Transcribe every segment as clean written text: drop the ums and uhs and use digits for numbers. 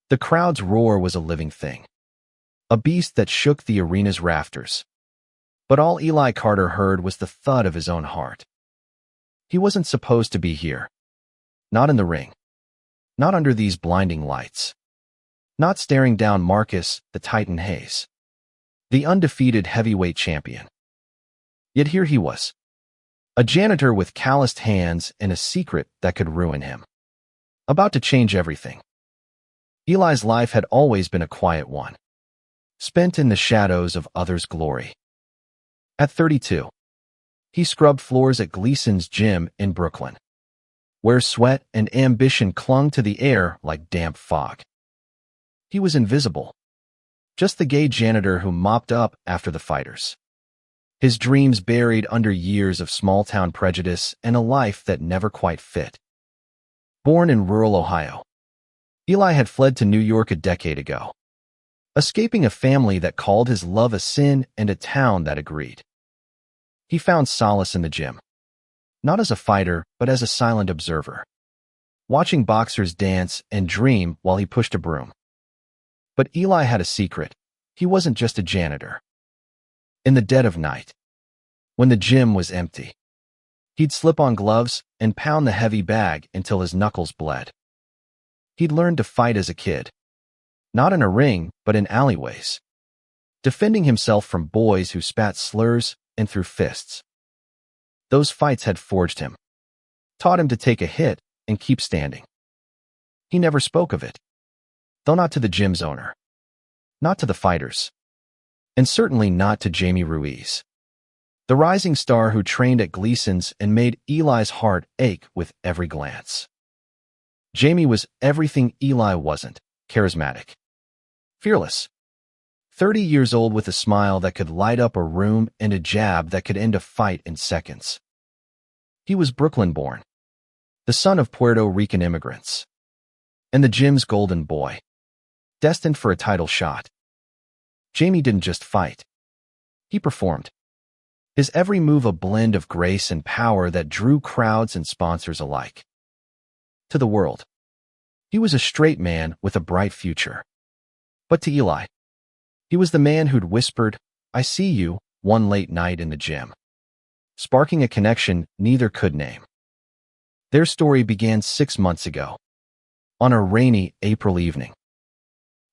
The crowd's roar was a living thing, a beast that shook the arena's rafters. But all Eli Carter heard was the thud of his own heart. He wasn't supposed to be here. Not in the ring. Not under these blinding lights. Not staring down Marcus, the Titan Hayes, the undefeated heavyweight champion. Yet here he was, a janitor with calloused hands and a secret that could ruin him. About to change everything. Eli's life had always been a quiet one, spent in the shadows of others' glory. At 32, he scrubbed floors at Gleason's gym in Brooklyn, where sweat and ambition clung to the air like damp fog. He was invisible, just the gay janitor who mopped up after the fighters. His dreams buried under years of small-town prejudice and a life that never quite fit. Born in rural Ohio, Eli had fled to New York a decade ago, escaping a family that called his love a sin and a town that agreed. He found solace in the gym, not as a fighter, but as a silent observer, watching boxers dance and dream while he pushed a broom. But Eli had a secret. He wasn't just a janitor. In the dead of night, when the gym was empty, he'd slip on gloves and pound the heavy bag until his knuckles bled. He'd learned to fight as a kid, not in a ring, but in alleyways, defending himself from boys who spat slurs and threw fists. Those fights had forged him, taught him to take a hit and keep standing. He never spoke of it, though not to the gym's owner, not to the fighters, and certainly not to Jamie Ruiz, the rising star who trained at Gleason's and made Eli's heart ache with every glance. Jamie was everything Eli wasn't: charismatic, fearless, 30 years old with a smile that could light up a room and a jab that could end a fight in seconds. He was Brooklyn-born, the son of Puerto Rican immigrants, and the gym's golden boy, destined for a title shot. Jamie didn't just fight. He performed. His every move a blend of grace and power that drew crowds and sponsors alike. To the world, he was a straight man with a bright future. But to Eli, he was the man who'd whispered, "I see you," one late night in the gym, sparking a connection neither could name. Their story began 6 months ago, on a rainy April evening.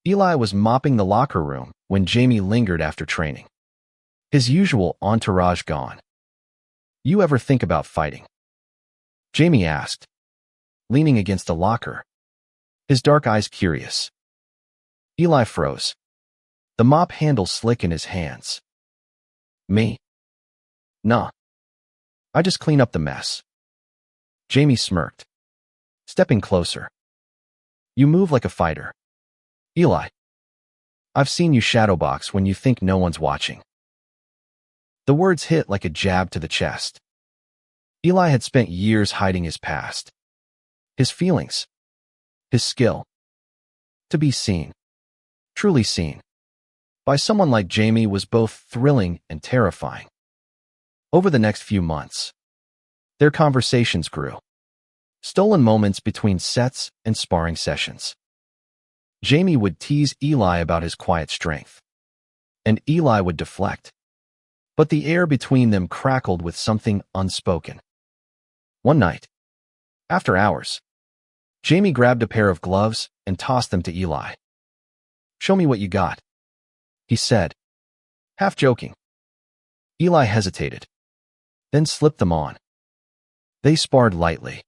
Eli was mopping the locker room when Jamie lingered after training, his usual entourage gone. "You ever think about fighting?" Jamie asked, leaning against a locker, his dark eyes curious. Eli froze, the mop handle slick in his hands. "Me? Nah. I just clean up the mess." Jamie smirked, stepping closer. "You move like a fighter, Eli. I've seen you shadowbox when you think no one's watching." The words hit like a jab to the chest. Eli had spent years hiding his past, his feelings, his skill. To be seen, truly seen, by someone like Jamie was both thrilling and terrifying. Over the next few months, their conversations grew, stolen moments between sets and sparring sessions. Jamie would tease Eli about his quiet strength, and Eli would deflect. But the air between them crackled with something unspoken. One night, after hours, Jamie grabbed a pair of gloves and tossed them to Eli. "Show me what you got," he said, half joking. Eli hesitated, then slipped them on. They sparred lightly,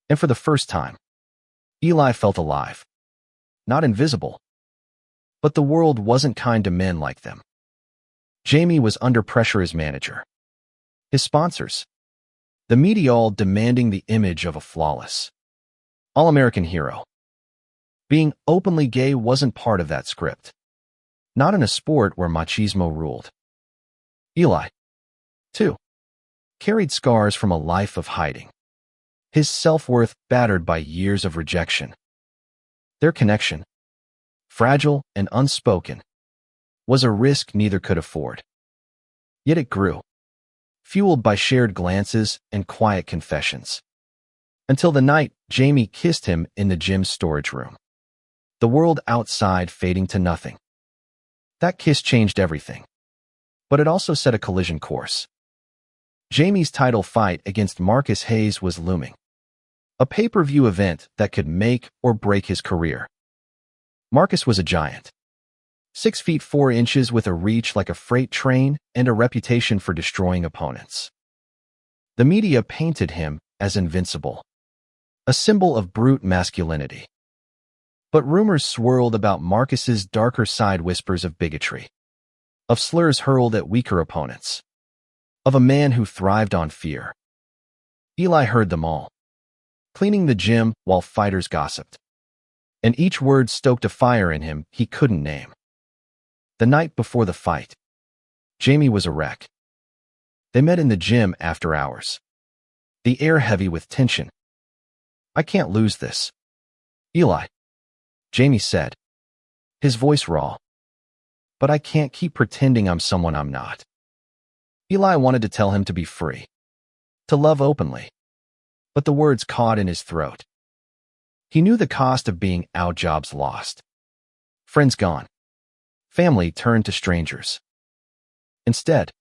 and for the first time, Eli felt alive. Not invisible. But the world wasn't kind to men like them. Jamie was under pressure as manager, his sponsors, the media all demanding the image of a flawless, all-American hero. Being openly gay wasn't part of that script. Not in a sport where machismo ruled. Eli, too, carried scars from a life of hiding, his self-worth battered by years of rejection. Their connection, fragile and unspoken, was a risk neither could afford. Yet it grew, fueled by shared glances and quiet confessions, until the night Jamie kissed him in the gym's storage room. the world outside fading to nothing. That kiss changed everything. But it also set a collision course. Jamie's title fight against Marcus Hayes was looming. A pay-per-view event that could make or break his career. Marcus was a giant. 6 feet 4 inches with a reach like a freight train and a reputation for destroying opponents. The media painted him as invincible, a symbol of brute masculinity. But rumors swirled about Marcus's darker side, whispers of bigotry, of slurs hurled at weaker opponents, of a man who thrived on fear. Eli heard them all, cleaning the gym while fighters gossiped, and each word stoked a fire in him he couldn't name. The night before the fight, Jamie was a wreck. They met in the gym after hours, the air heavy with tension. "I can't lose this, Eli," Jamie said, his voice raw. "But I can't keep pretending I'm someone I'm not." Eli wanted to tell him to be free, to love openly, but the words caught in his throat. He knew the cost of being out, jobs lost, friends gone, family turned to strangers. Instead,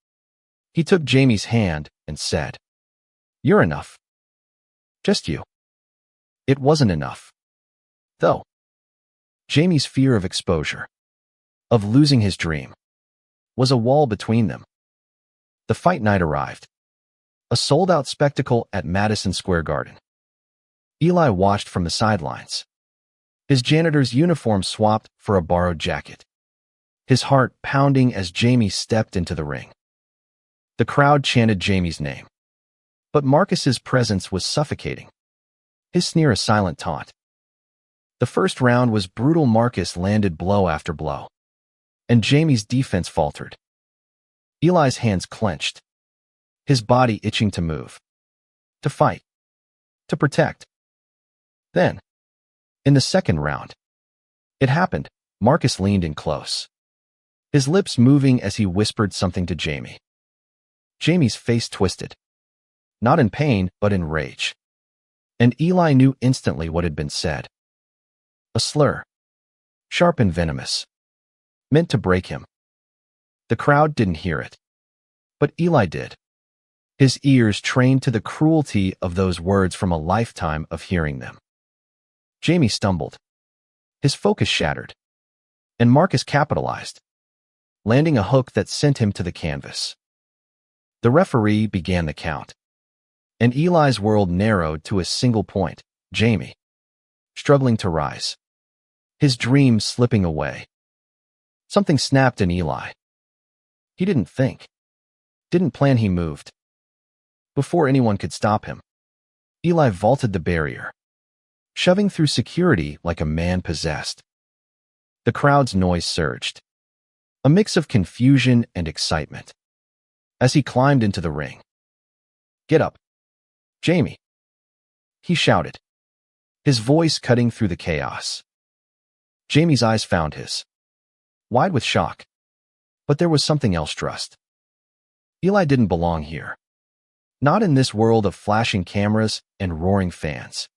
he took Jamie's hand and said, "You're enough. Just you." It wasn't enough, though. Jamie's fear of exposure, of losing his dream, was a wall between them. The fight night arrived, a sold-out spectacle at Madison Square Garden. Eli watched from the sidelines, his janitor's uniform swapped for a borrowed jacket, his heart pounding as Jamie stepped into the ring. The crowd chanted Jamie's name, but Marcus's presence was suffocating, his sneer a silent taunt. The first round was brutal. Marcus landed blow after blow, and Jamie's defense faltered. Eli's hands clenched, his body itching to move, to fight, to protect. Then, in the second round, it happened. Marcus leaned in close, his lips moving as he whispered something to Jamie. Jamie's face twisted, not in pain, but in rage. And Eli knew instantly what had been said. A slur, sharp and venomous, meant to break him. The crowd didn't hear it, but Eli did, his ears trained to the cruelty of those words from a lifetime of hearing them. Jamie stumbled, his focus shattered, and Marcus capitalized, landing a hook that sent him to the canvas. The referee began the count, and Eli's world narrowed to a single point: Jamie, struggling to rise, his dream slipping away. Something snapped in Eli. He didn't think, didn't plan. He moved. Before anyone could stop him, Eli vaulted the barrier, shoving through security like a man possessed. The crowd's noise surged, a mix of confusion and excitement, as he climbed into the ring. "Get up, Jamie," he shouted, his voice cutting through the chaos. Jamie's eyes found his, wide with shock. But there was something else. Trust. Eli didn't belong here. Not in this world of flashing cameras and roaring fans.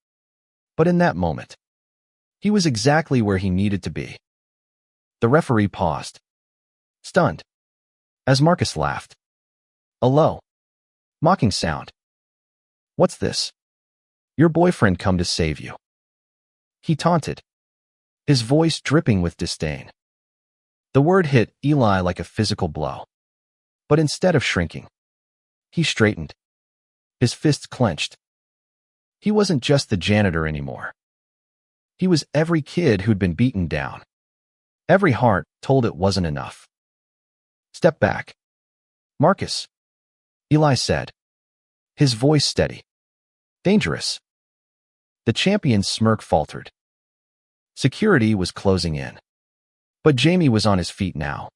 But in that moment, he was exactly where he needed to be. The referee paused, stunned, as Marcus laughed. A low, mocking sound. "What's this? Your boyfriend come to save you," he taunted, his voice dripping with disdain. The word hit Eli like a physical blow. But instead of shrinking, he straightened, his fists clenched. He wasn't just the janitor anymore. He was every kid who'd been beaten down, every heart told it wasn't enough. "Step back, Marcus," Eli said, his voice steady. "Dangerous." The champion's smirk faltered. Security was closing in. But Jamie was on his feet now,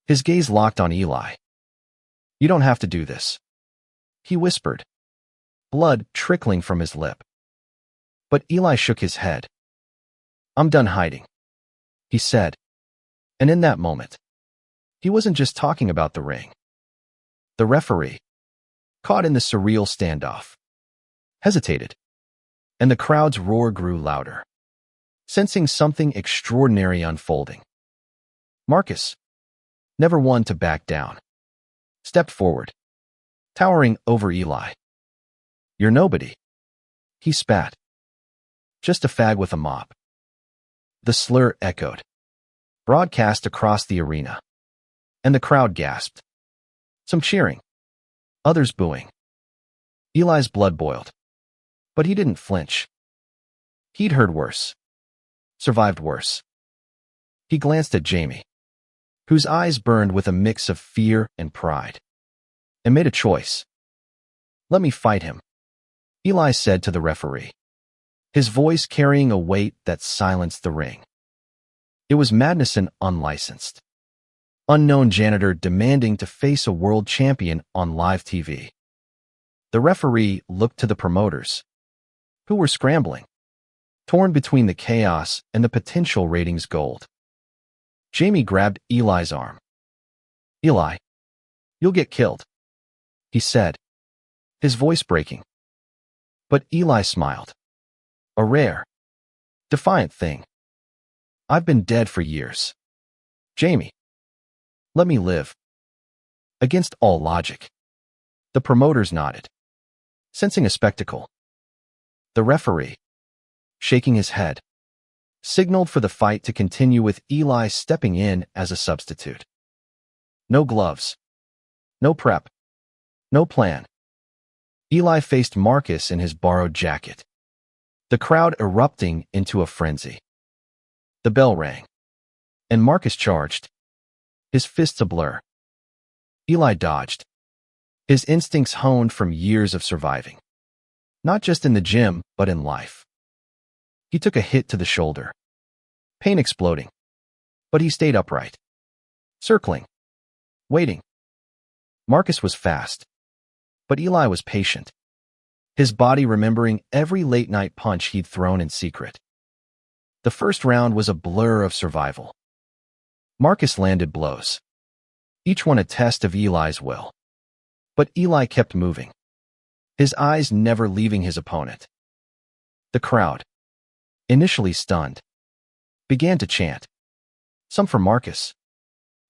his gaze locked on Eli. "You don't have to do this," he whispered, blood trickling from his lip. But Eli shook his head. "I'm done hiding," he said. And in that moment, he wasn't just talking about the ring. The referee, caught in the surreal standoff, hesitated, and the crowd's roar grew louder. sensing something extraordinary unfolding. Marcus, never one to back down, stepped forward, towering over Eli. "You're nobody," he spat. "Just a fag with a mop." The slur echoed, broadcast across the arena, and the crowd gasped. Some cheering, others booing. Eli's blood boiled, but he didn't flinch. He'd heard worse, survived worse. He glanced at Jamie, whose eyes burned with a mix of fear and pride, and made a choice. "Let me fight him," Eli said to the referee, his voice carrying a weight that silenced the ring. It was Madison unlicensed. Unknown janitor demanding to face a world champion on live TV. The referee looked to the promoters, who were scrambling, torn between the chaos and the potential ratings gold. Jamie grabbed Eli's arm. "Eli, you'll get killed," he said, his voice breaking. But Eli smiled. "A rare, defiant thing. I've been dead for years. Jamie, let me live." Against all logic, the promoters nodded, sensing a spectacle. The referee, shaking his head, signaled for the fight to continue with Eli stepping in as a substitute. No gloves, no prep, no plan. Eli faced Marcus in his borrowed jacket, the crowd erupting into a frenzy. The bell rang, and Marcus charged, his fists a blur. Eli dodged, his instincts honed from years of surviving, not just in the gym, but in life. He took a hit to the shoulder, pain exploding, but he stayed upright, circling, waiting. Marcus was fast, but Eli was patient, his body remembering every late-night punch he'd thrown in secret. The first round was a blur of survival. Marcus landed blows, each one a test of Eli's will. But Eli kept moving, his eyes never leaving his opponent. The crowd, initially stunned, began to chant, some for Marcus,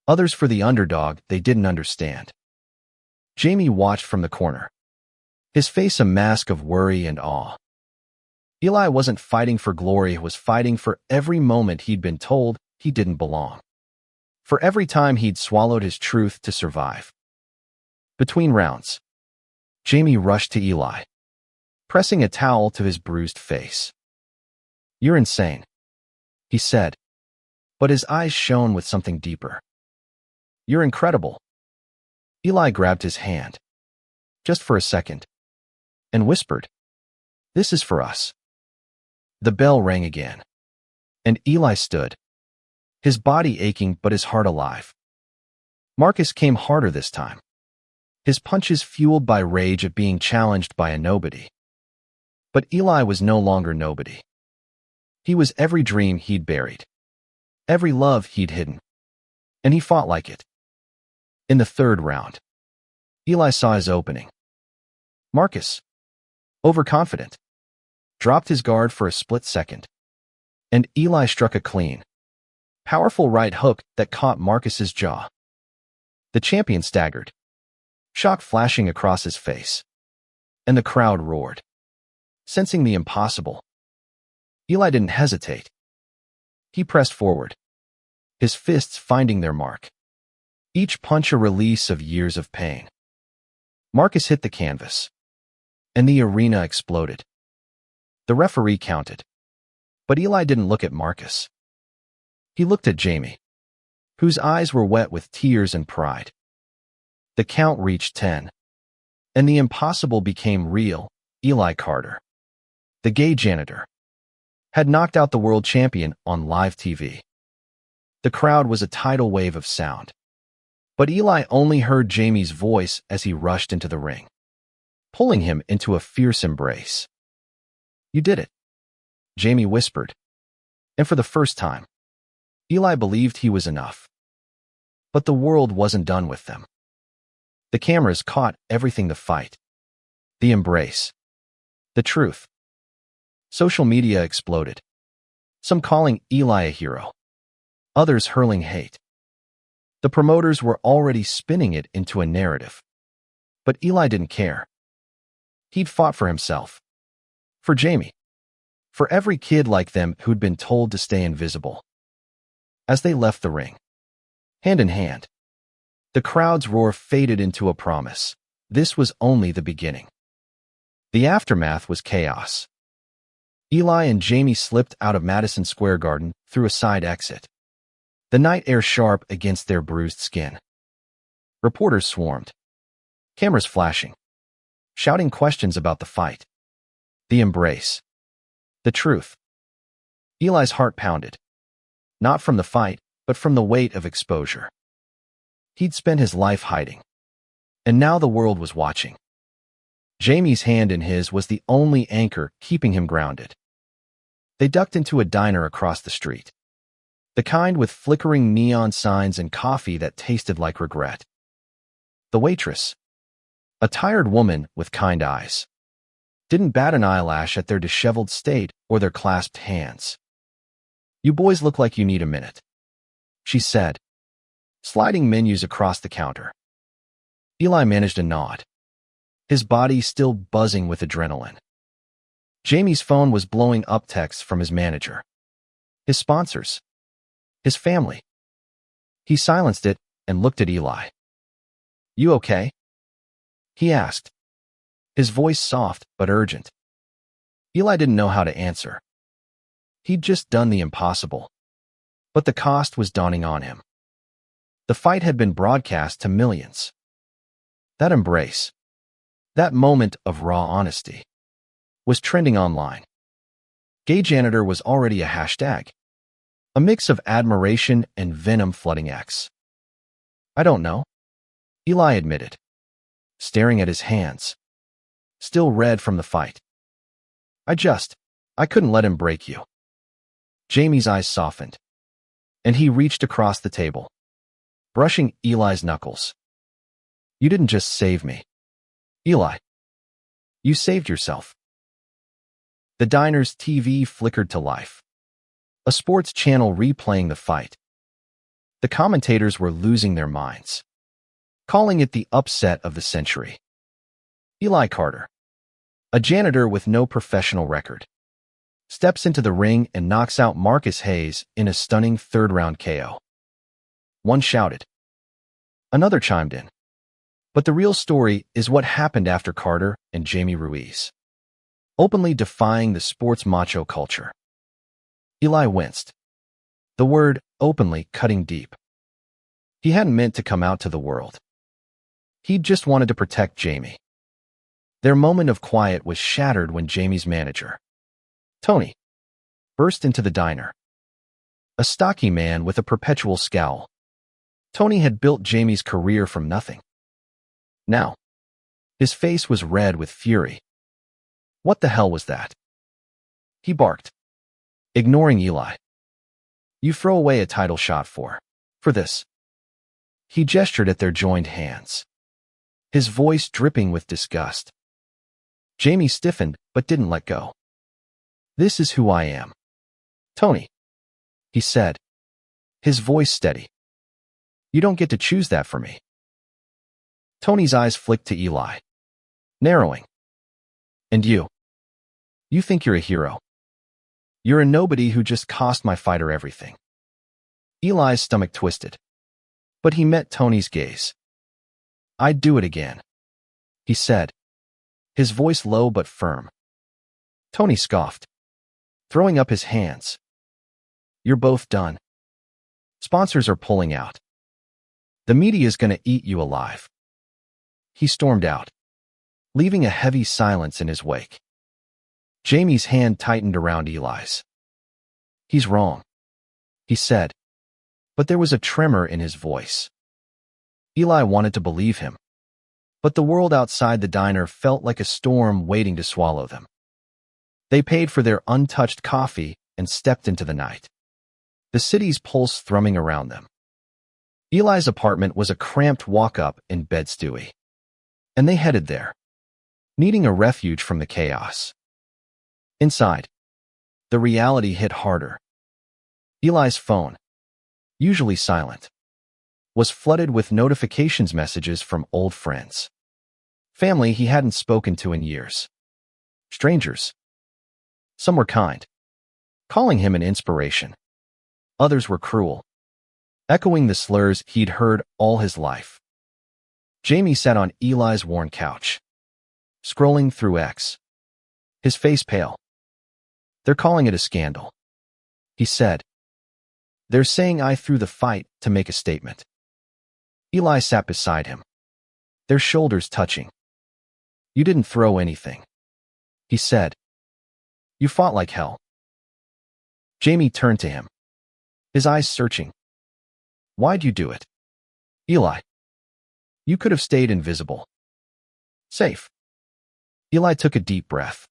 others for the underdog they didn't understand. Jamie watched from the corner, his face a mask of worry and awe. Eli wasn't fighting for glory, he was fighting for every moment he'd been told he didn't belong, for every time he'd swallowed his truth to survive. Between rounds, Jamie rushed to Eli, pressing a towel to his bruised face. "You're insane," he said, but his eyes shone with something deeper. "You're incredible." Eli grabbed his hand, just for a second, and whispered, "This is for us." The bell rang again, and Eli stood, his body aching but his heart alive. Marcus came harder this time, his punches fueled by rage at being challenged by a nobody. But Eli was no longer nobody. He was every dream he'd buried, every love he'd hidden, and he fought like it. In the third round, Eli saw his opening. Marcus, overconfident, dropped his guard for a split second, and Eli struck a clean, powerful right hook that caught Marcus's jaw. The champion staggered, shock flashing across his face, and the crowd roared, sensing the impossible. Eli didn't hesitate. He pressed forward, his fists finding their mark, each punch a release of years of pain. Marcus hit the canvas, and the arena exploded. The referee counted, but Eli didn't look at Marcus. He looked at Jamie, whose eyes were wet with tears and pride. The count reached 10, and the impossible became real. Eli Carter, the gay janitor, had knocked out the world champion on live TV. The crowd was a tidal wave of sound, but Eli only heard Jamie's voice as he rushed into the ring, pulling him into a fierce embrace. "You did it," Jamie whispered, and for the first time, Eli believed he was enough. But the world wasn't done with them. The cameras caught everything: the fight, the embrace, the truth. Social media exploded, some calling Eli a hero, others hurling hate. The promoters were already spinning it into a narrative. But Eli didn't care. He'd fought for himself, for Jamie, for every kid like them who'd been told to stay invisible. As they left the ring, hand in hand, the crowd's roar faded into a promise. This was only the beginning. The aftermath was chaos. Eli and Jamie slipped out of Madison Square Garden through a side exit, the night air sharp against their bruised skin. Reporters swarmed, cameras flashing, shouting questions about the fight, the embrace, the truth. Eli's heart pounded, not from the fight, but from the weight of exposure. He'd spent his life hiding, and now the world was watching. Jamie's hand in his was the only anchor keeping him grounded. They ducked into a diner across the street, the kind with flickering neon signs and coffee that tasted like regret. The waitress, a tired woman with kind eyes, didn't bat an eyelash at their disheveled state or their clasped hands. "You boys look like you need a minute," she said, sliding menus across the counter. Eli managed a nod, his body still buzzing with adrenaline. Jamie's phone was blowing up texts from his manager, his sponsors, his family. He silenced it and looked at Eli. "You okay?" he asked, his voice soft but urgent. Eli didn't know how to answer. He'd just done the impossible, but the cost was dawning on him. The fight had been broadcast to millions. That embrace, that moment of raw honesty, was trending online. Gay Janitor was already a hashtag, a mix of admiration and venom flooding X. "I don't know," Eli admitted, staring at his hands, still red from the fight. I couldn't let him break you." Jamie's eyes softened, and he reached across the table, brushing Eli's knuckles. "You didn't just save me, Eli. You saved yourself." The diner's TV flickered to life, a sports channel replaying the fight. The commentators were losing their minds, calling it the upset of the century. Eli Carter, a janitor with no professional record, steps into the ring and knocks out Marcus Hayes in a stunning third-round KO. One shouted. Another chimed in. But the real story is what happened after Carter and Jamie Ruiz, openly defying the sports macho culture. Eli winced, the word openly cutting deep. He hadn't meant to come out to the world. He'd just wanted to protect Jamie. Their moment of quiet was shattered when Jamie's manager, Tony, burst into the diner. A stocky man with a perpetual scowl. Tony had built Jamie's career from nothing. Now, his face was red with fury. What the hell was that? He barked, ignoring Eli. "You throw away a title shot for this." He gestured at their joined hands, his voice dripping with disgust. Jamie stiffened but didn't let go. "This is who I am, Tony," he said, his voice steady. "You don't get to choose that for me." Tony's eyes flicked to Eli, narrowing. "And you? You think you're a hero? You're a nobody who just cost my fighter everything." Eli's stomach twisted, but he met Tony's gaze. "I'd do it again," he said, his voice low but firm. Tony scoffed, throwing up his hands. "You're both done. Sponsors are pulling out. The media's gonna eat you alive." He stormed out, leaving a heavy silence in his wake. Jamie's hand tightened around Eli's. "He's wrong," he said, but there was a tremor in his voice. Eli wanted to believe him, but the world outside the diner felt like a storm waiting to swallow them. They paid for their untouched coffee and stepped into the night, the city's pulse thrumming around them. Eli's apartment was a cramped walk-up in Bed-Stuy, and they headed there, needing a refuge from the chaos. Inside, the reality hit harder. Eli's phone, usually silent, was flooded with notifications messages from old friends. Family he hadn't spoken to in years. Strangers. Some were kind, calling him an inspiration. Others were cruel, echoing the slurs he'd heard all his life. Jamie sat on Eli's worn couch, scrolling through X, his face pale. "They're calling it a scandal," he said. "They're saying I threw the fight to make a statement." Eli sat beside him, their shoulders touching. "You didn't throw anything," he said. "You fought like hell." Jamie turned to him, his eyes searching. "Why'd you do it, Eli? You could have stayed invisible. Safe." Eli took a deep breath,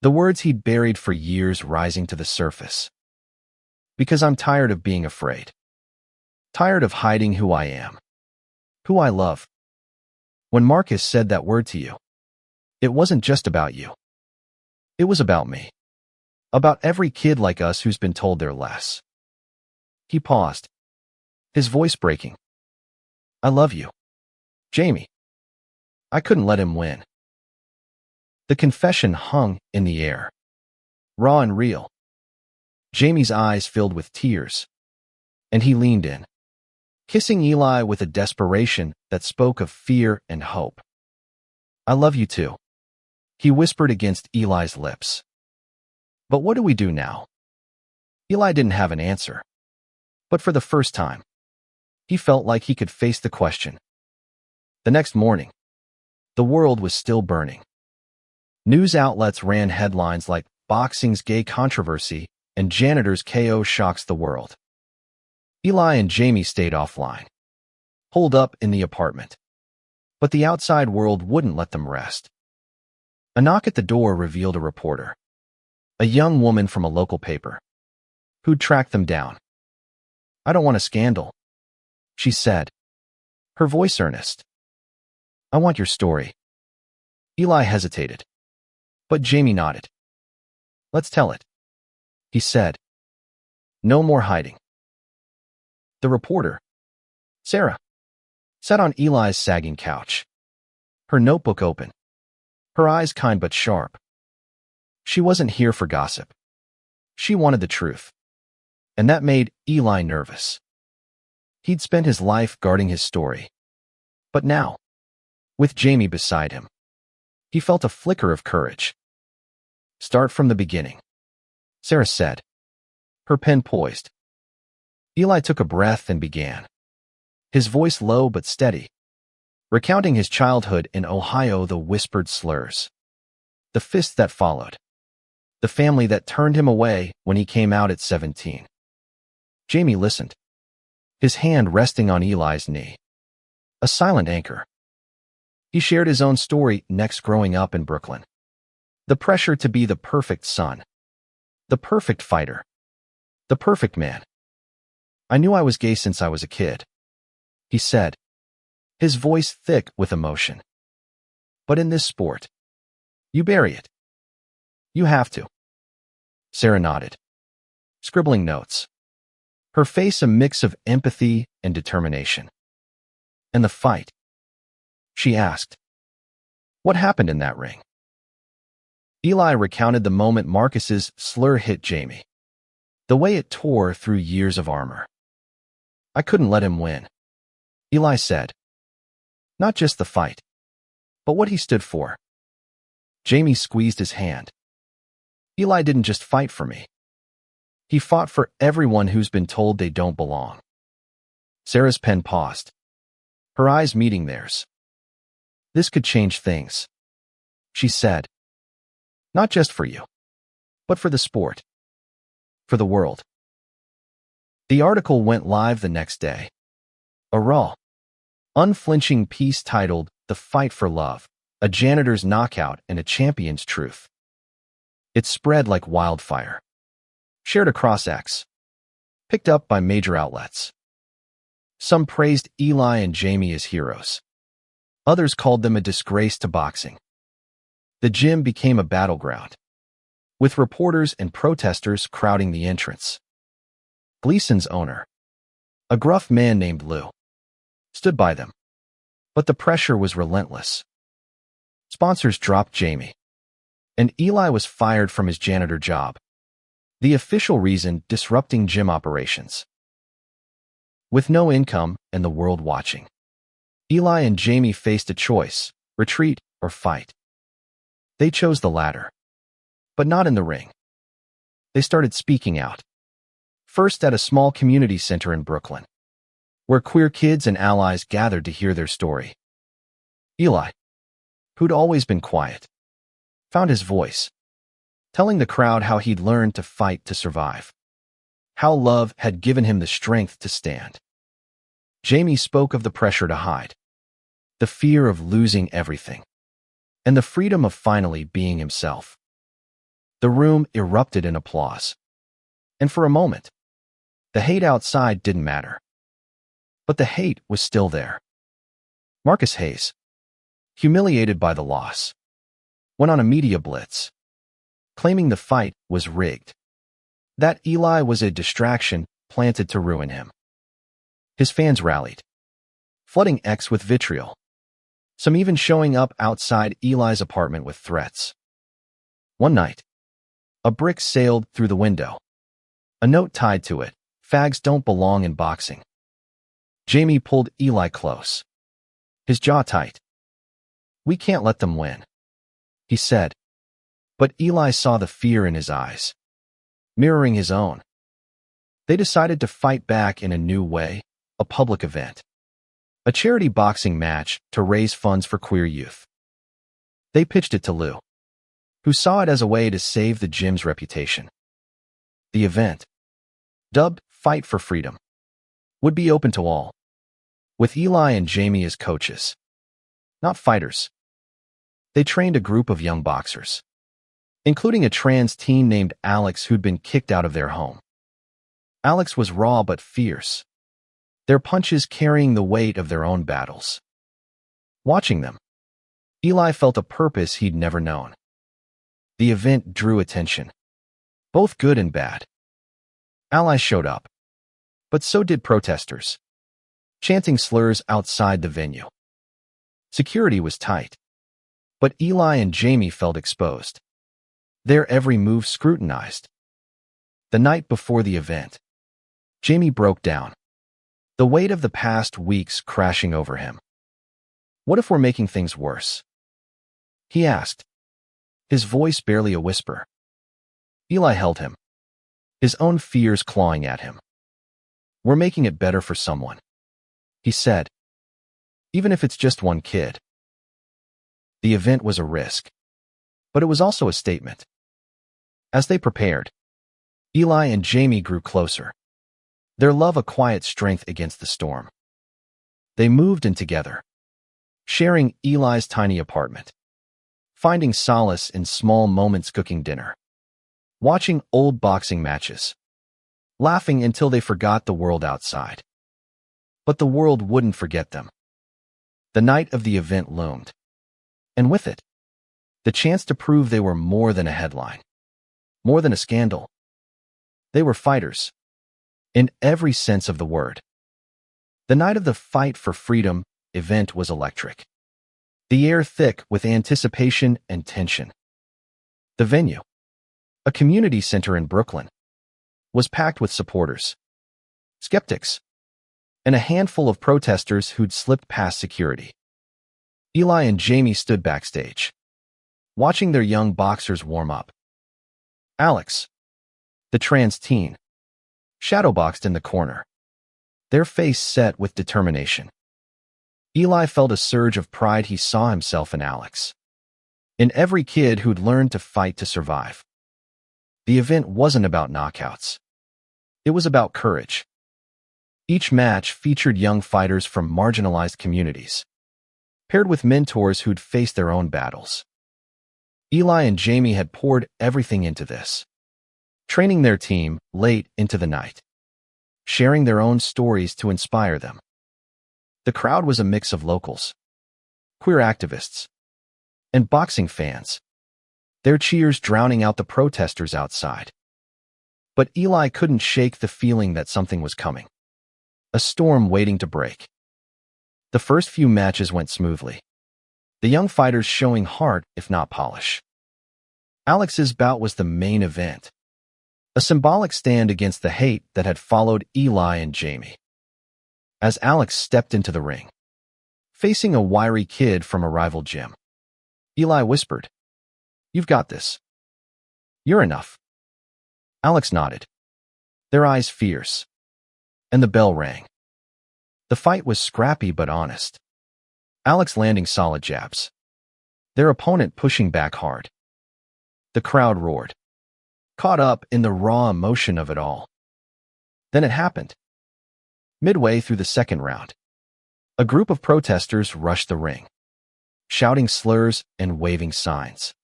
the words he'd buried for years rising to the surface. "Because I'm tired of being afraid. Tired of hiding who I am, who I love." When Marcus said that word to you, it wasn't just about you. It was about me. About every kid like us who's been told they're less. He paused, his voice breaking. "I love you, Jamie." I couldn't let him win. The confession hung in the air, raw and real. Jamie's eyes filled with tears, and he leaned in, kissing Eli with a desperation that spoke of fear and hope. "I love you too," he whispered against Eli's lips. "But what do we do now?" Eli didn't have an answer, but for the first time, he felt like he could face the question. The next morning, the world was still burning. News outlets ran headlines like "Boxing's Gay Controversy" and "Janitor's KO Shocks the World." Eli and Jamie stayed offline, holed up in the apartment. But the outside world wouldn't let them rest. A knock at the door revealed a reporter, a young woman from a local paper, who'd tracked them down. "I don't want a scandal," she said, her voice earnest. "I want your story." Eli hesitated, but Jamie nodded. "Let's tell it," he said. "No more hiding." The reporter, Sarah, sat on Eli's sagging couch, her notebook open, her eyes kind but sharp. She wasn't here for gossip. She wanted the truth, and that made Eli nervous. He'd spent his life guarding his story, but now, with Jamie beside him, he felt a flicker of courage. "Start from the beginning," Sarah said, her pen poised. Eli took a breath and began, his voice low but steady, recounting his childhood in Ohio, the whispered slurs, the fist that followed, the family that turned him away when he came out at 17. Jamie listened, his hand resting on Eli's knee, a silent anchor. He shared his own story next growing up in Brooklyn. The pressure to be the perfect son, the perfect fighter, the perfect man. "I knew I was gay since I was a kid," he said, his voice thick with emotion. "But in this sport, you bury it. You have to." Sarah nodded, scribbling notes, her face a mix of empathy and determination. "And the fight?" she asked. "What happened in that ring?" Eli recounted the moment Marcus's slur hit Jamie, the way it tore through years of armor. "I couldn't let him win," Eli said. "Not just the fight, but what he stood for." Jamie squeezed his hand. "Eli didn't just fight for me. He fought for everyone who's been told they don't belong." Sarah's pen paused, her eyes meeting theirs. "This could change things," she said. "Not just for you, but for the sport, for the world." The article went live the next day. A raw, unflinching piece titled "The Fight for Love, a Janitor's Knockout and a Champion's Truth." It spread like wildfire, shared across X, picked up by major outlets. Some praised Eli and Jamie as heroes. Others called them a disgrace to boxing. The gym became a battleground, with reporters and protesters crowding the entrance. Gleason's owner, a gruff man named Lou, stood by them. But the pressure was relentless. Sponsors dropped Jamie, and Eli was fired from his janitor job. The official reason: disrupting gym operations. With no income and the world watching, Eli and Jamie faced a choice: retreat or fight. They chose the latter, but not in the ring. They started speaking out. First at a small community center in Brooklyn, where queer kids and allies gathered to hear their story. Eli, who'd always been quiet, found his voice, telling the crowd how he'd learned to fight to survive, how love had given him the strength to stand. Jamie spoke of the pressure to hide, the fear of losing everything, and the freedom of finally being himself. The room erupted in applause, and for a moment, the hate outside didn't matter. But the hate was still there. Marcus Hayes, humiliated by the loss, went on a media blitz, claiming the fight was rigged, that Eli was a distraction planted to ruin him. His fans rallied, flooding X with vitriol, some even showing up outside Eli's apartment with threats. One night, a brick sailed through the window, a note tied to it: "Fags don't belong in boxing." Jamie pulled Eli close, his jaw tight. "We can't let them win," he said. But Eli saw the fear in his eyes, mirroring his own. They decided to fight back in a new way: a public event, a charity boxing match to raise funds for queer youth. They pitched it to Lou, who saw it as a way to save the gym's reputation. The event, dubbed Fight for Freedom, would be open to all, with Eli and Jamie as coaches, not fighters. They trained a group of young boxers, including a trans teen named Alex who'd been kicked out of their home. Alex was raw but fierce, their punches carrying the weight of their own battles. Watching them, Eli felt a purpose he'd never known. The event drew attention, both good and bad. Allies showed up, but so did protesters, chanting slurs outside the venue. Security was tight, but Eli and Jamie felt exposed, their every move scrutinized. The night before the event, Jamie broke down, the weight of the past weeks crashing over him. "What if we're making things worse?" he asked, his voice barely a whisper. Eli held him, his own fears clawing at him. "We're making it better for someone," he said, "even if it's just one kid." The event was a risk, but it was also a statement. As they prepared, Eli and Jamie grew closer, their love a quiet strength against the storm. They moved in together, sharing Eli's tiny apartment, finding solace in small moments, cooking dinner, watching old boxing matches, laughing until they forgot the world outside. But the world wouldn't forget them. The night of the event loomed, and with it, the chance to prove they were more than a headline, more than a scandal. They were fighters, in every sense of the word. The night of the Fight for Freedom event was electric, the air thick with anticipation and tension. The venue, a community center in Brooklyn, was packed with supporters, skeptics, and a handful of protesters who'd slipped past security. Eli and Jamie stood backstage, watching their young boxers warm up. Alex, the trans teen, shadowboxed in the corner, their face set with determination. Eli felt a surge of pride. He saw himself in Alex, in every kid who'd learned to fight to survive. The event wasn't about knockouts. It was about courage. Each match featured young fighters from marginalized communities, paired with mentors who'd faced their own battles. Eli and Jamie had poured everything into this, training their team late into the night, sharing their own stories to inspire them. The crowd was a mix of locals, queer activists, and boxing fans, their cheers drowning out the protesters outside. But Eli couldn't shake the feeling that something was coming. A storm waiting to break. The first few matches went smoothly. The young fighters showing heart, if not polish. Alex's bout was the main event. A symbolic stand against the hate that had followed Eli and Jamie. As Alex stepped into the ring, facing a wiry kid from a rival gym, Eli whispered, "You've got this. You're enough." Alex nodded, their eyes fierce, and the bell rang. The fight was scrappy but honest. Alex landing solid jabs, their opponent pushing back hard. The crowd roared, caught up in the raw emotion of it all. Then it happened. Midway through the second round, a group of protesters rushed the ring, shouting slurs and waving signs.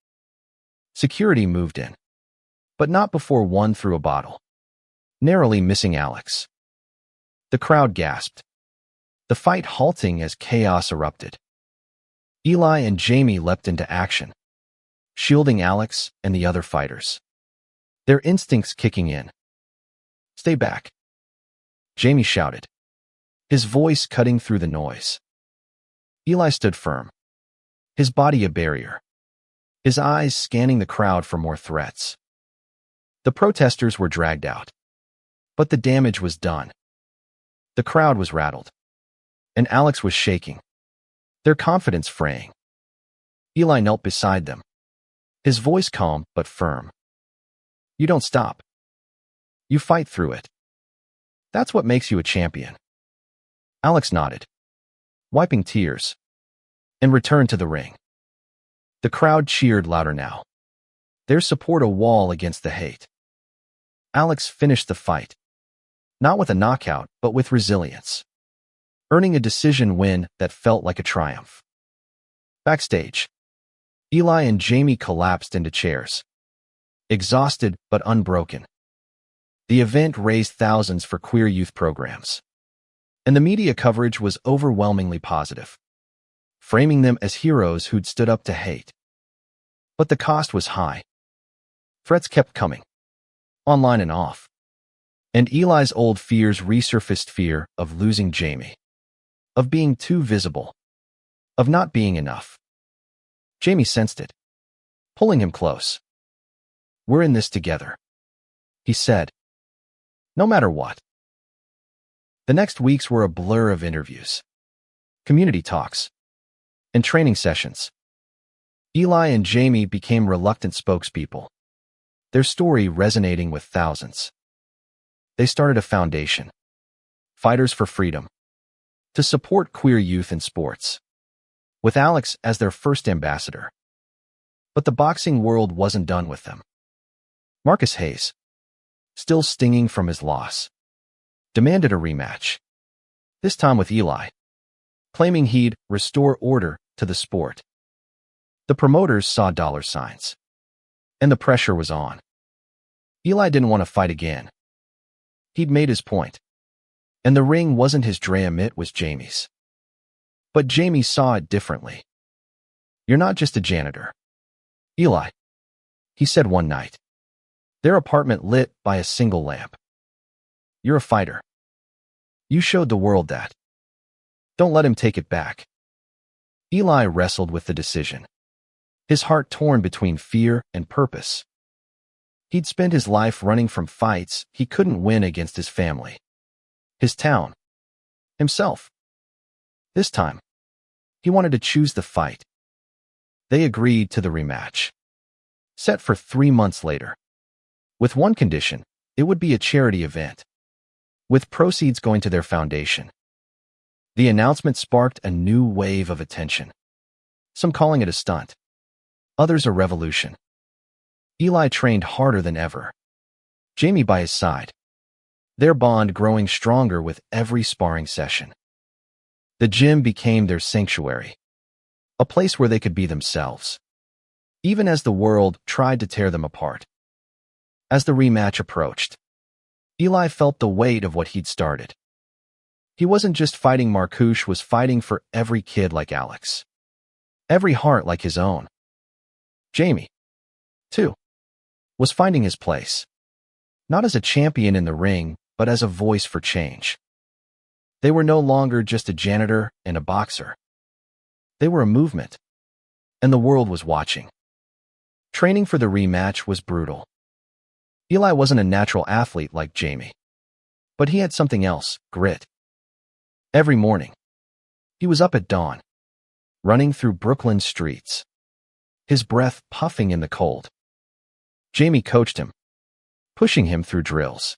Security moved in, but not before one threw a bottle, narrowly missing Alex. The crowd gasped, the fight halting as chaos erupted. Eli and Jamie leapt into action, shielding Alex and the other fighters, their instincts kicking in. "Stay back," Jamie shouted, his voice cutting through the noise. Eli stood firm, his body a barrier, his eyes scanning the crowd for more threats. The protesters were dragged out, but the damage was done. The crowd was rattled, and Alex was shaking, their confidence fraying. Eli knelt beside them, his voice calm but firm. "You don't stop. You fight through it. That's what makes you a champion." Alex nodded, wiping tears, and returned to the ring. The crowd cheered louder now, their support a wall against the hate. Alex finished the fight, not with a knockout, but with resilience, earning a decision win that felt like a triumph. Backstage, Eli and Jamie collapsed into chairs, exhausted but unbroken. The event raised thousands for queer youth programs, and the media coverage was overwhelmingly positive, framing them as heroes who'd stood up to hate. But the cost was high. Threats kept coming, online and off. And Eli's old fears resurfaced: fear of losing Jamie, of being too visible, of not being enough. Jamie sensed it, pulling him close. "We're in this together," he said. "No matter what." The next weeks were a blur of interviews, community talks, and training sessions. Eli and Jamie became reluctant spokespeople, their story resonating with thousands. They started a foundation, Fighters for Freedom, to support queer youth in sports, with Alex as their first ambassador. But the boxing world wasn't done with them. Marcus Hayes, still stinging from his loss, demanded a rematch, this time with Eli, claiming he'd restore order to the sport. The promoters saw dollar signs, and the pressure was on. Eli didn't want to fight again. He'd made his point, and the ring wasn't his dream, it was Jamie's. But Jamie saw it differently. "You're not just a janitor, Eli," he said one night, their apartment lit by a single lamp. "You're a fighter. You showed the world that. Don't let him take it back." Eli wrestled with the decision, his heart torn between fear and purpose. He'd spent his life running from fights he couldn't win against his family, his town, himself. This time, he wanted to choose the fight. They agreed to the rematch, set for 3 months later, with one condition: it would be a charity event, with proceeds going to their foundation. The announcement sparked a new wave of attention, some calling it a stunt, others a revolution. Eli trained harder than ever, Jamie by his side, their bond growing stronger with every sparring session. The gym became their sanctuary, a place where they could be themselves, even as the world tried to tear them apart. As the rematch approached, Eli felt the weight of what he'd started. He wasn't just fighting Marcouche, was fighting for every kid like Alex, every heart like his own. Jamie, too, was finding his place, Not as a champion in the ring, but as a voice for change. They were no longer just a janitor and a boxer. They were a movement, and the world was watching. Training for the rematch was brutal. Eli wasn't a natural athlete like Jamie, but he had something else, grit. Every morning, he was up at dawn, running through Brooklyn streets, his breath puffing in the cold. Jamie coached him, pushing him through drills,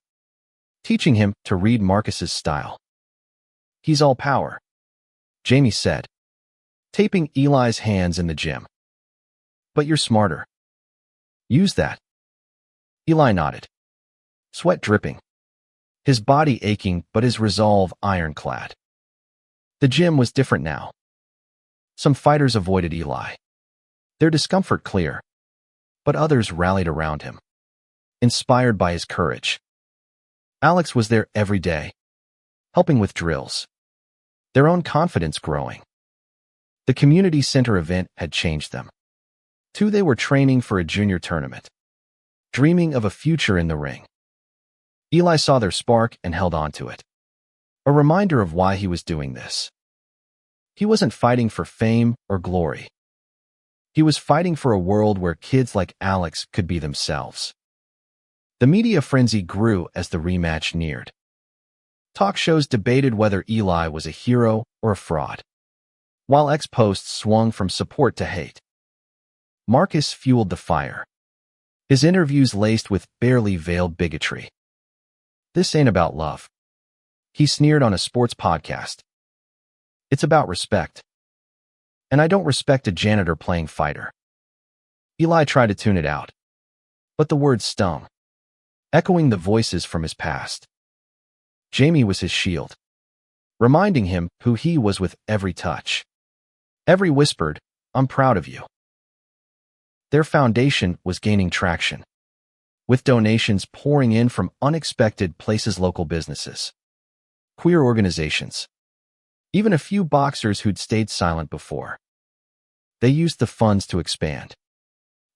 teaching him to read Marcus's style. "He's all power," Jamie said, taping Eli's hands in the gym. "But you're smarter. Use that." Eli nodded, sweat dripping, his body aching but his resolve ironclad. The gym was different now. Some fighters avoided Eli, their discomfort clear, but others rallied around him, inspired by his courage. Alex was there every day, helping with drills, their own confidence growing. The community center event had changed them. They were training for a junior tournament, dreaming of a future in the ring. Eli saw their spark and held on to it, a reminder of why he was doing this. He wasn't fighting for fame or glory. He was fighting for a world where kids like Alex could be themselves. The media frenzy grew as the rematch neared. Talk shows debated whether Eli was a hero or a fraud, while ex-posts swung from support to hate. Marcus fueled the fire, his interviews laced with barely veiled bigotry. "This ain't about love," he sneered on a sports podcast. "It's about respect. And I don't respect a janitor playing fighter." Eli tried to tune it out, but the words stung, echoing the voices from his past. Jamie was his shield, reminding him who he was with every touch. Every whispered, "I'm proud of you." Their foundation was gaining traction, with donations pouring in from unexpected places, local businesses, queer organizations, even a few boxers who'd stayed silent before. They used the funds to expand,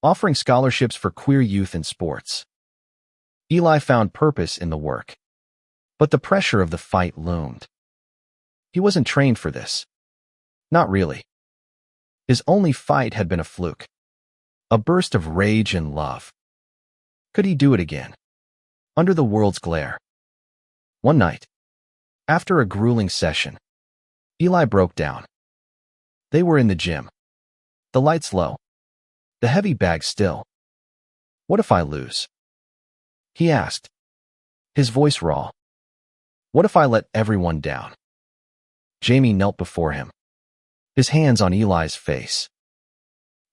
offering scholarships for queer youth in sports. Eli found purpose in the work, but the pressure of the fight loomed. He wasn't trained for this. Not really. His only fight had been a fluke, a burst of rage and love. Could he do it again, under the world's glare? One night, after a grueling session, Eli broke down. They were in the gym, the lights low, the heavy bag still. "What if I lose?" he asked, his voice raw. "What if I let everyone down?" Jamie knelt before him, his hands on Eli's face.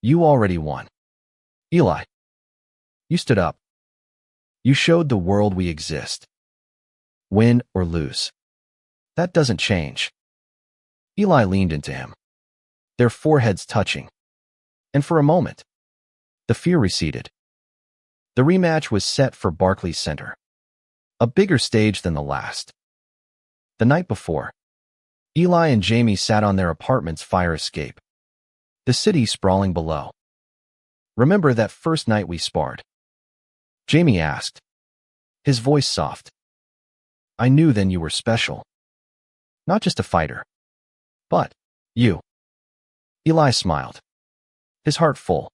"You already won, Eli. You stood up. You showed the world we exist. Win or lose, that doesn't change." Eli leaned into him, their foreheads touching, and for a moment, the fear receded. The rematch was set for Barclays Center, a bigger stage than the last. The night before, Eli and Jamie sat on their apartment's fire escape, the city sprawling below. "Remember that first night we sparred?" Jamie asked, his voice soft. "I knew then you were special. Not just a fighter, but you." Eli smiled, his heart full.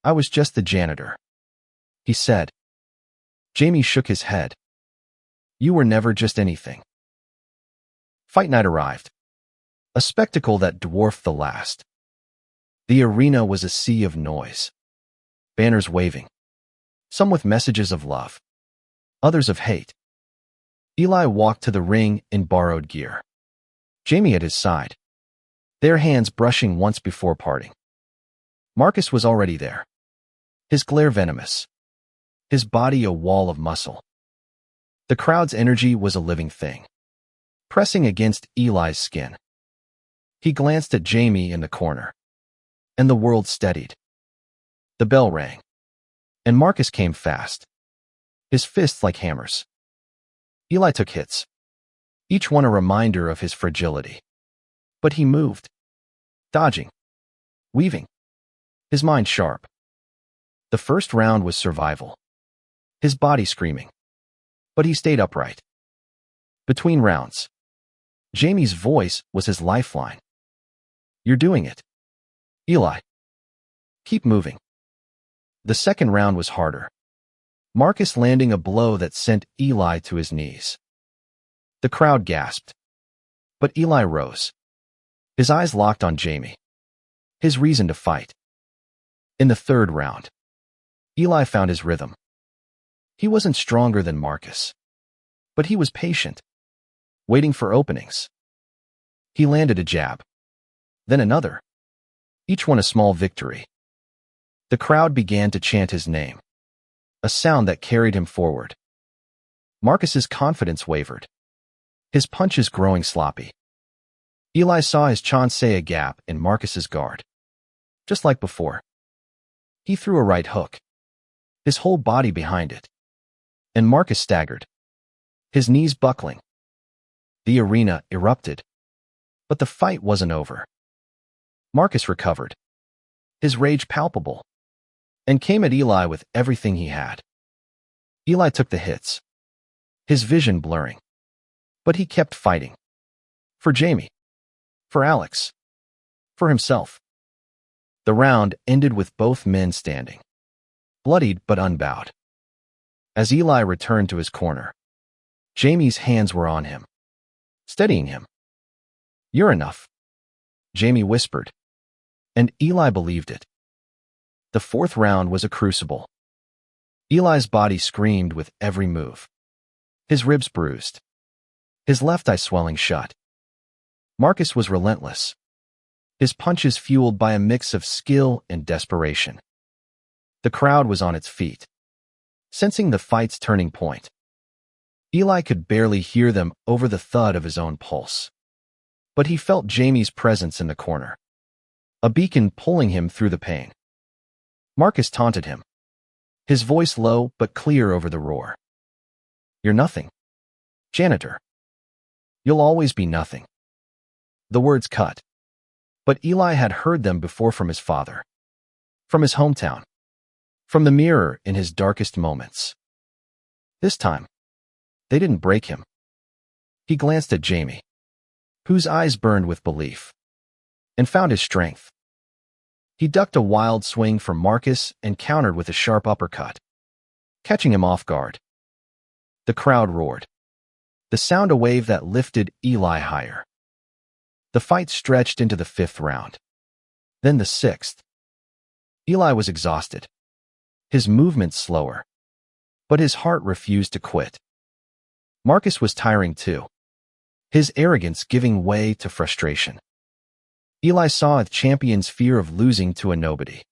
"I was just the janitor," he said. Jamie shook his head. "You were never just anything." Fight night arrived, a spectacle that dwarfed the last. The arena was a sea of noise, banners waving, some with messages of love, others of hate. Eli walked to the ring in borrowed gear, Jamie at his side, their hands brushing once before parting. Marcus was already there, his glare venomous, his body a wall of muscle. The crowd's energy was a living thing, pressing against Eli's skin. He glanced at Jamie in the corner, and the world steadied. The bell rang, and Marcus came fast, his fists like hammers. Eli took hits, each one a reminder of his fragility. But he moved, dodging, weaving, his mind sharp. The first round was survival. his body screaming. But he stayed upright. Between rounds, Jamie's voice was his lifeline. "You're doing it, Eli. Keep moving." The second round was harder, Marcus landing a blow that sent Eli to his knees. The crowd gasped, but Eli rose, his eyes locked on Jamie, his reason to fight. In the third round, Eli found his rhythm. He wasn't stronger than Marcus, but he was patient, waiting for openings. He landed a jab, then another, each one a small victory. The crowd began to chant his name, a sound that carried him forward. Marcus's confidence wavered, his punches growing sloppy. Eli saw his chance say a gap in Marcus's guard. Just like before, he threw a right hook, his whole body behind it, and Marcus staggered, his knees buckling. The arena erupted, but the fight wasn't over. Marcus recovered, his rage palpable, and came at Eli with everything he had. Eli took the hits, his vision blurring, but he kept fighting. For Jamie, for Alex, for himself. The round ended with both men standing, bloodied but unbowed. As Eli returned to his corner, Jamie's hands were on him, steadying him. "You're enough," Jamie whispered, and Eli believed it. The fourth round was a crucible. Eli's body screamed with every move, his ribs bruised, his left eye swelling shut. Marcus was relentless, his punches fueled by a mix of skill and desperation. The crowd was on its feet, sensing the fight's turning point. Eli could barely hear them over the thud of his own pulse, but he felt Jamie's presence in the corner, a beacon pulling him through the pain. Marcus taunted him, his voice low but clear over the roar. "You're nothing, Janitor. You'll always be nothing." The words cut, but Eli had heard them before from his father, from his hometown, from the mirror in his darkest moments. This time, they didn't break him. He glanced at Jamie, whose eyes burned with belief, and found his strength. He ducked a wild swing from Marcus and countered with a sharp uppercut, catching him off guard. The crowd roared, the sound a wave that lifted Eli higher. The fight stretched into the fifth round, then the sixth. Eli was exhausted, his movements slower, but his heart refused to quit. Marcus was tiring too, his arrogance giving way to frustration. Eli saw a champion's fear of losing to a nobody.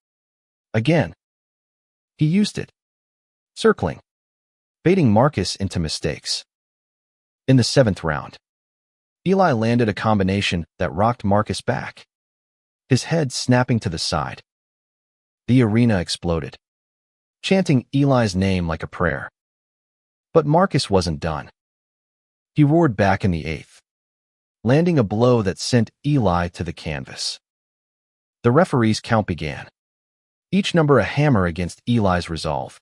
Again, he used it, circling, baiting Marcus into mistakes. In the seventh round, Eli landed a combination that rocked Marcus back, his head snapping to the side. The arena exploded, chanting Eli's name like a prayer. But Marcus wasn't done. He roared back in the eighth, landing a blow that sent Eli to the canvas. The referee's count began, each number a hammer against Eli's resolve.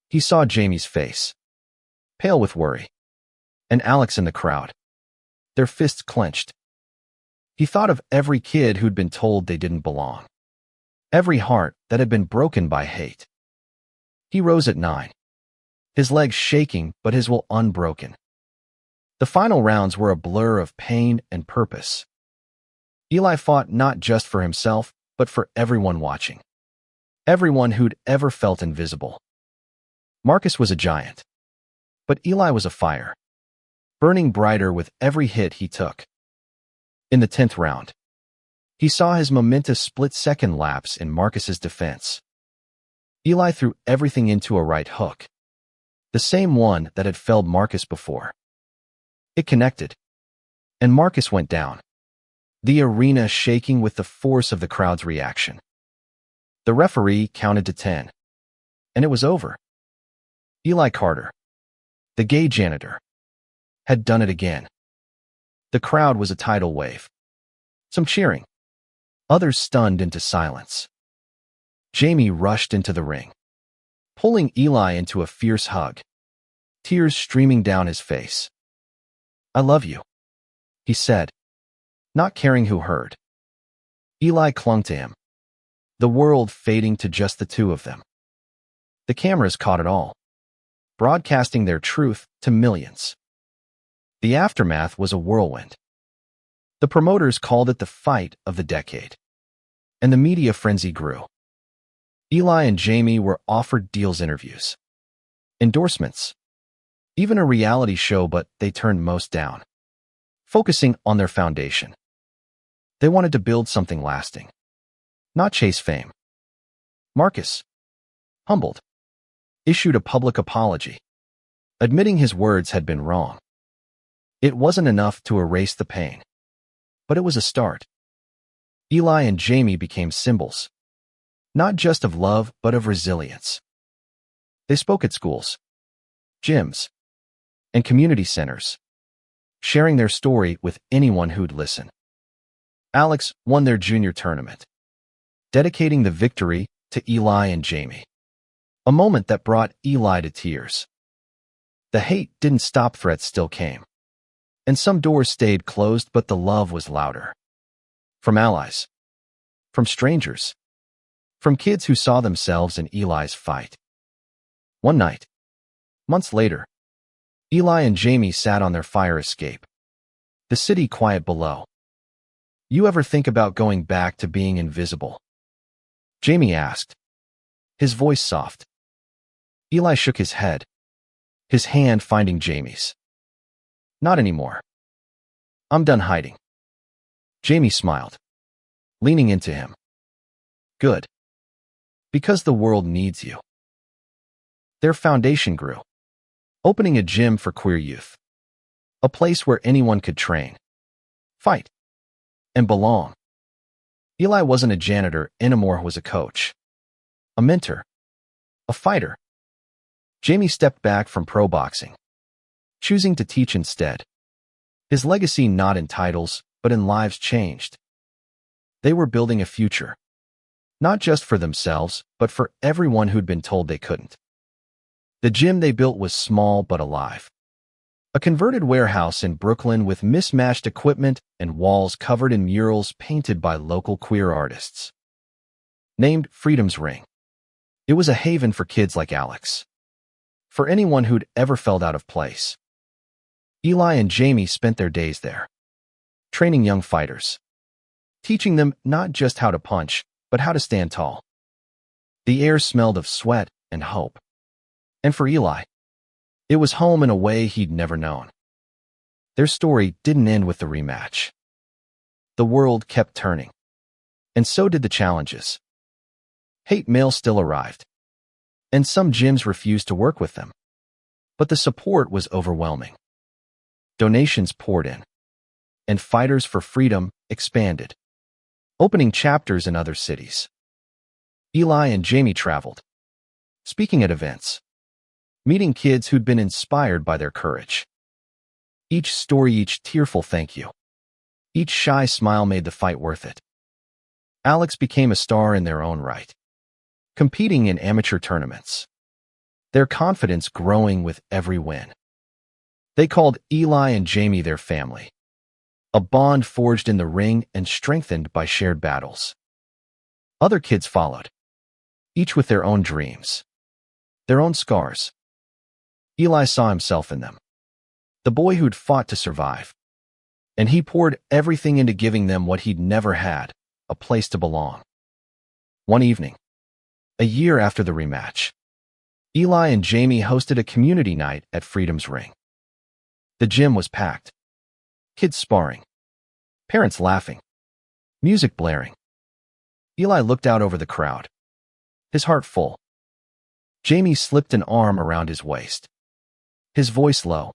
He saw Jamie's face, pale with worry, and Alex in the crowd, their fists clenched. He thought of every kid who'd been told they didn't belong, every heart that had been broken by hate. He rose at 9, his legs shaking but his will unbroken. The final rounds were a blur of pain and purpose. Eli fought not just for himself, but for everyone watching, everyone who'd ever felt invisible. Marcus was a giant, but Eli was a fire, burning brighter with every hit he took. In the 10th round, he saw his momentous split-second lapse in Marcus's defense. Eli threw everything into a right hook, the same one that had felled Marcus before. It connected, and Marcus went down, the arena shaking with the force of the crowd's reaction. The referee counted to 10, and it was over. Eli Carter, the gay janitor, had done it again. The crowd was a tidal wave, some cheering, others stunned into silence. Jamie rushed into the ring, pulling Eli into a fierce hug, tears streaming down his face. "I love you," he said, not caring who heard. Eli clung to him, the world fading to just the two of them. The cameras caught it all, broadcasting their truth to millions. The aftermath was a whirlwind. The promoters called it the fight of the decade, and the media frenzy grew. Eli and Jamie were offered deals, interviews, endorsements, even a reality show, but they turned most down, focusing on their foundation. They wanted to build something lasting, not chase fame. Marcus, humbled, issued a public apology, admitting his words had been wrong. It wasn't enough to erase the pain, but it was a start. Eli and Jamie became symbols, not just of love, but of resilience. They spoke at schools, gyms, and community centers, sharing their story with anyone who'd listen. Alex won their junior tournament, dedicating the victory to Eli and Jamie, a moment that brought Eli to tears. The hate didn't stop, threats still came, and some doors stayed closed, but the love was louder. From allies, from strangers, from kids who saw themselves in Eli's fight. One night, months later, Eli and Jamie sat on their fire escape, the city quiet below. "You ever think about going back to being invisible?" Jamie asked, his voice soft. Eli shook his head, his hand finding Jamie's. "Not anymore. I'm done hiding." Jamie smiled, leaning into him. "Good. Because the world needs you." Their foundation grew, opening a gym for queer youth, a place where anyone could train, fight, and belong. Eli wasn't a janitor anymore, was a coach, a mentor, a fighter. Jamie stepped back from pro boxing, choosing to teach instead. His legacy not in titles, but in lives changed. They were building a future, not just for themselves, but for everyone who'd been told they couldn't. The gym they built was small but alive. A converted warehouse in Brooklyn with mismatched equipment and walls covered in murals painted by local queer artists. Named Freedom's Ring, it was a haven for kids like Alex, for anyone who'd ever felt out of place. Eli and Jamie spent their days there, training young fighters, teaching them not just how to punch, but how to stand tall. The air smelled of sweat and hope. And for Eli, it was home in a way he'd never known. Their story didn't end with the rematch. The world kept turning, and so did the challenges. Hate mail still arrived, and some gyms refused to work with them. But the support was overwhelming. Donations poured in, and fighters for freedom expanded, opening chapters in other cities. Eli and Jamie traveled, speaking at events, meeting kids who'd been inspired by their courage. Each story, each tearful thank you, each shy smile made the fight worth it. Alex became a star in their own right, competing in amateur tournaments, their confidence growing with every win. They called Eli and Jamie their family, a bond forged in the ring and strengthened by shared battles. Other kids followed, each with their own dreams, their own scars. Eli saw himself in them, the boy who'd fought to survive, and he poured everything into giving them what he'd never had, a place to belong. One evening, a year after the rematch, Eli and Jamie hosted a community night at Freedom's Ring. The gym was packed, kids sparring, parents laughing, music blaring. Eli looked out over the crowd, his heart full. Jamie slipped an arm around his waist, his voice low.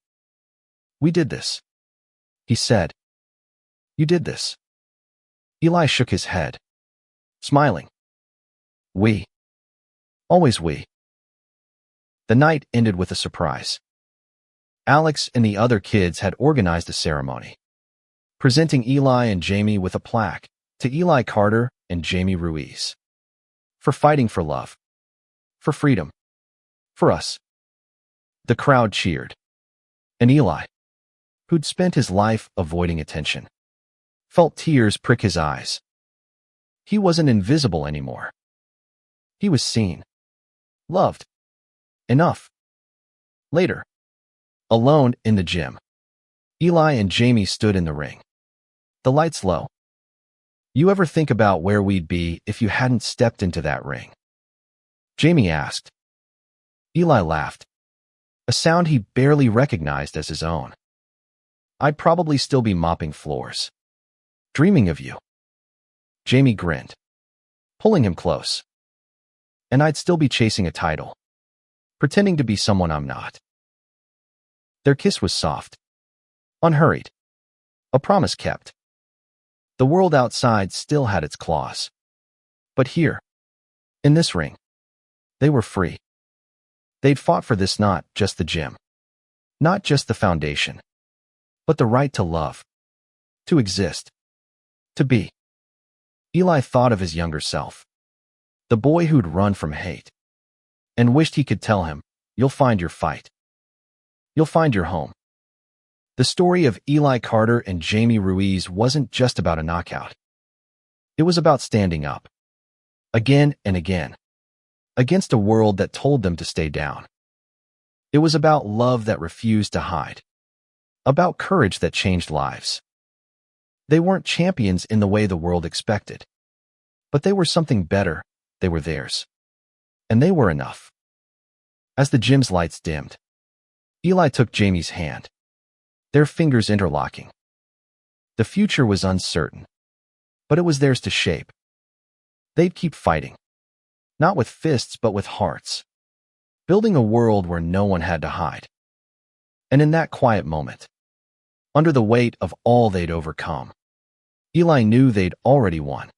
"We did this," he said. "You did this." Eli shook his head, smiling. "We. Always we." The night ended with a surprise. Alex and the other kids had organized a ceremony, presenting Eli and Jamie with a plaque to Eli Carter and Jamie Ruiz for fighting for love, for freedom, For us. The crowd cheered. And Eli, who'd spent his life avoiding attention, felt tears prick his eyes. He wasn't invisible anymore. He was seen. Loved. Enough. Later. Alone in the gym. Eli and Jamie stood in the ring. The lights low. You ever think about where we'd be if you hadn't stepped into that ring? Jamie asked. Eli laughed. A sound he barely recognized as his own. I'd probably still be mopping floors. Dreaming of you. Jamie grinned, pulling him close. And I'd still be chasing a title. Pretending to be someone I'm not. Their kiss was soft. Unhurried. A promise kept. The world outside still had its claws. But here, in this ring, they were free. They'd fought for this, not just the gym, not just the foundation, but the right to love, to exist, to be. Eli thought of his younger self, the boy who'd run from hate, and wished he could tell him, you'll find your fight. You'll find your home. The story of Eli Carter and Jamie Ruiz wasn't just about a knockout. It was about standing up, again and again, against a world that told them to stay down. It was about love that refused to hide, about courage that changed lives. They weren't champions in the way the world expected, but they were something better. They were theirs, and they were enough. As the gym's lights dimmed, Eli took Jamie's hand, their fingers interlocking. The future was uncertain, but it was theirs to shape. They'd keep fighting, not with fists but with hearts, building a world where no one had to hide. And in that quiet moment, under the weight of all they'd overcome, Eli knew they'd already won.